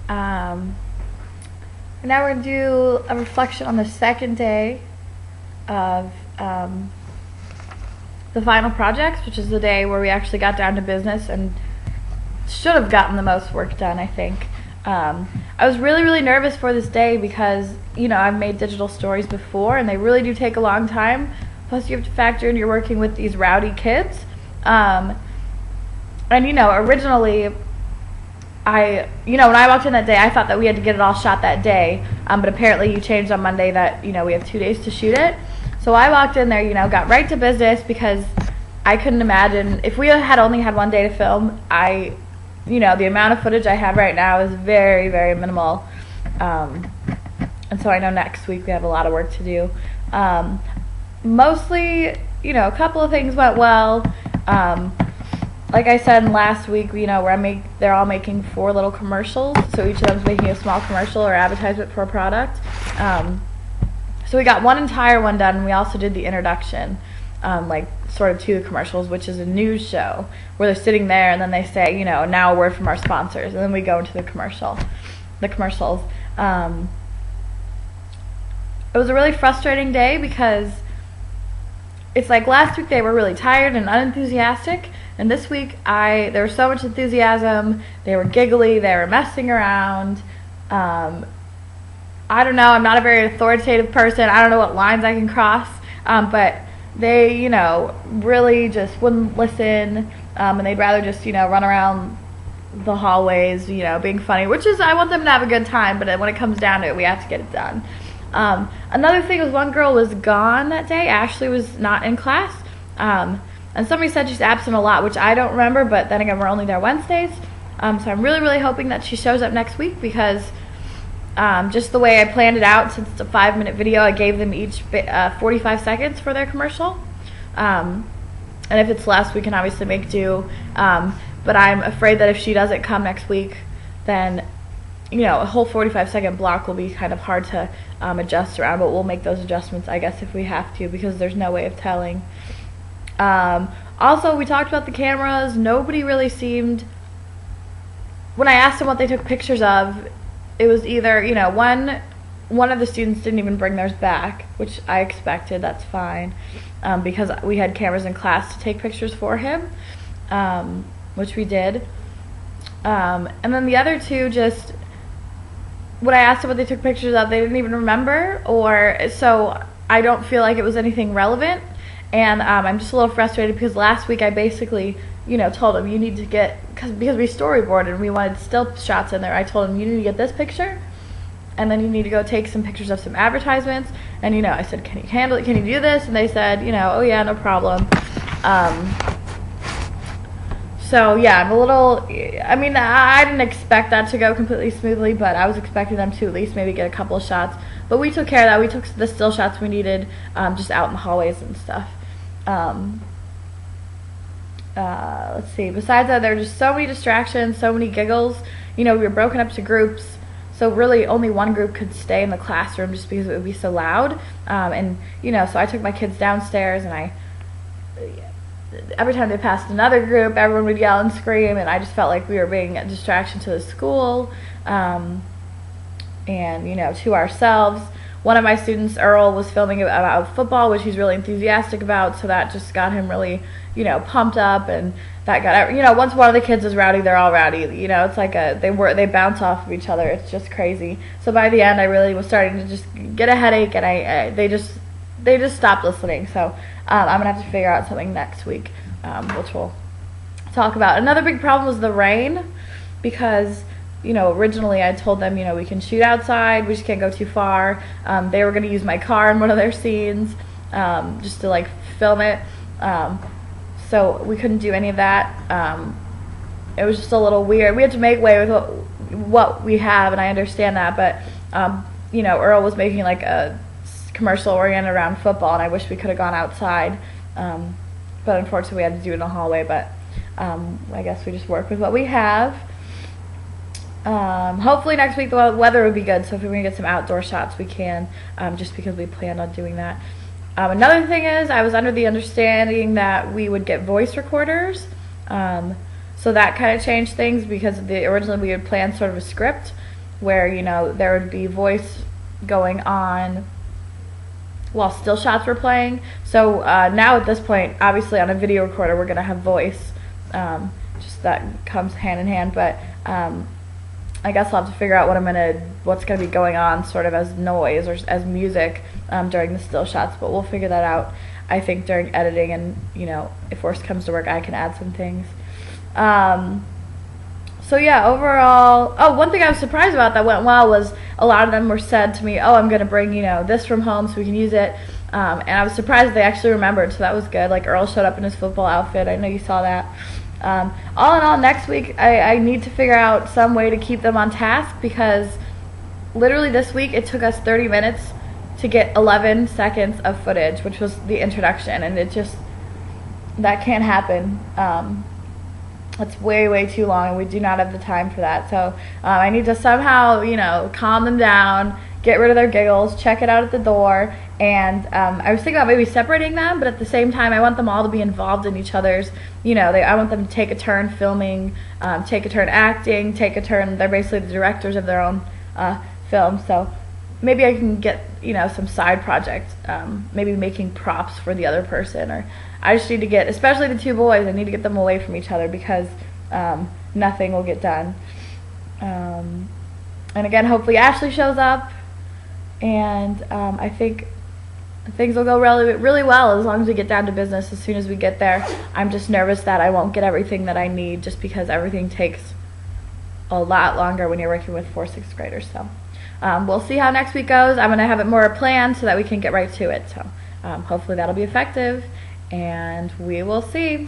And now we're going to do a reflection on the second day of the final projects, which is the day where we actually got down to business and should have gotten the most work done, I think. I was really nervous for this day because, I've made digital stories before and they really do take a long time. Plus you have to factor in you're working with these rowdy kids. Originally when I walked in that day, I thought that we had to get it all shot that day. But apparently you changed on Monday that, we have 2 days to shoot it. So I walked in there, got right to business because I couldn't imagine, if we had only had 1 day to film, the amount of footage I have right now is very minimal. And so I know next week we have a lot of work to do. Mostly, a couple of things went well. Like I said last week, they're all making 4 little commercials. So each of them is making a small commercial or advertisement for a product. So we got one entire one done, and we also did the introduction, sort of to the commercials, which is a news show where they're sitting there and then they say, now a word from our sponsors, and then we go into the commercials. It was a really frustrating day because it's like last week they were really tired and unenthusiastic, and this week there was so much enthusiasm. They were giggly, they were messing around. I don't know, I'm not a very authoritative person. I don't know what lines I can cross, but they, really just wouldn't listen, and they'd rather just, run around the hallways, being funny, which is, I want them to have a good time, but when it comes down to it, we have to get it done. Another thing was one girl was gone that day. Ashley was not in class, and somebody said she's absent a lot, which I don't remember, but then again, we're only there Wednesdays, so I'm really hoping that she shows up next week because just the way I planned it out, since it's a 5-minute video, I gave them each 45 seconds for their commercial. And if it's less, we can obviously make do. But I'm afraid that if she doesn't come next week, then, a whole 45-second block will be kind of hard to adjust around. But we'll make those adjustments, I guess, if we have to, because there's no way of telling. Also, we talked about the cameras. Nobody really seemed... When I asked them what they took pictures of, it was either, one of the students didn't even bring theirs back, which I expected. That's fine, because we had cameras in class to take pictures for him, which we did. And then the other two, just when I asked them what they took pictures of, they didn't even remember, so I don't feel like it was anything relevant. And I'm just a little frustrated because last week I basically, told them you need to get, because we storyboarded and we wanted still shots in there. I told them you need to get this picture, and then you need to go take some pictures of some advertisements. And I said, can you handle it? Can you do this? And they said, oh yeah, no problem. So yeah, I'm a little. I didn't expect that to go completely smoothly, but I was expecting them to at least maybe get a couple of shots. But we took care of that. We took the still shots we needed, just out in the hallways and stuff. Let's see. Besides that, there were just so many distractions, so many giggles. We were broken up to groups, so really only one group could stay in the classroom just because it would be so loud. So I took my kids downstairs, and every time they passed another group, everyone would yell and scream, and I just felt like we were being a distraction to the school, and to ourselves. One of my students, Earl, was filming about football, which he's really enthusiastic about, so that just got him really, pumped up, and that got, once one of the kids is rowdy, they're all rowdy. It's like they bounce off of each other. It's just crazy. So by the end, I really was starting to just get a headache, and they just stopped listening. So I'm gonna have to figure out something next week, which we'll talk about. Another big problem was the rain, because originally I told them, we can shoot outside, we just can't go too far. They were going to use my car in one of their scenes, just to film it. So we couldn't do any of that. It was just a little weird. We had to make way with what we have, and I understand that, but Earl was making a commercial oriented around football, and I wish we could have gone outside. But unfortunately we had to do it in the hallway, but I guess we just work with what we have. Hopefully next week the weather will be good, so if we're going to get some outdoor shots we can, just because we planned on doing that. Another thing is, I was under the understanding that we would get voice recorders, so that kind of changed things, because originally we had planned sort of a script, where, you know, there would be voice going on while still shots were playing. So now at this point, obviously on a video recorder, we're going to have voice. Just that comes hand in hand, but I guess I'll have to figure out what's gonna be going on sort of as noise or as music during the still shots, but we'll figure that out, I think, during editing, and, you know, if worse comes to work, I can add some things. So yeah, overall, one thing I was surprised about that went well was a lot of them were said to me, I'm gonna bring, you know, this from home so we can use it, and I was surprised they actually remembered, so that was good. Like, Earl showed up in his football outfit, I know you saw that. All in all, next week I need to figure out some way to keep them on task, because literally this week it took us 30 minutes to get 11 seconds of footage, which was the introduction, and that can't happen. It's way too long, and we do not have the time for that. So I need to somehow, you know, calm them down, get rid of their giggles, check it out at the door, and I was thinking about maybe separating them, but at the same time I want them all to be involved in each other's, you know, I want them to take a turn filming, take a turn acting, take a turn, they're basically the directors of their own film, so maybe I can get, you know, some side project, maybe making props for the other person, or I just need to get, especially the two boys, I need to get them away from each other, because nothing will get done. And again, hopefully Ashley shows up, and I think things will go really well as long as we get down to business as soon as we get there. I'm just nervous that I won't get everything that I need, just because everything takes a lot longer when you're working with 4th, 6th graders. So we'll see how next week goes. I'm going to have it more planned so that we can get right to it. So hopefully that'll be effective, and we will see.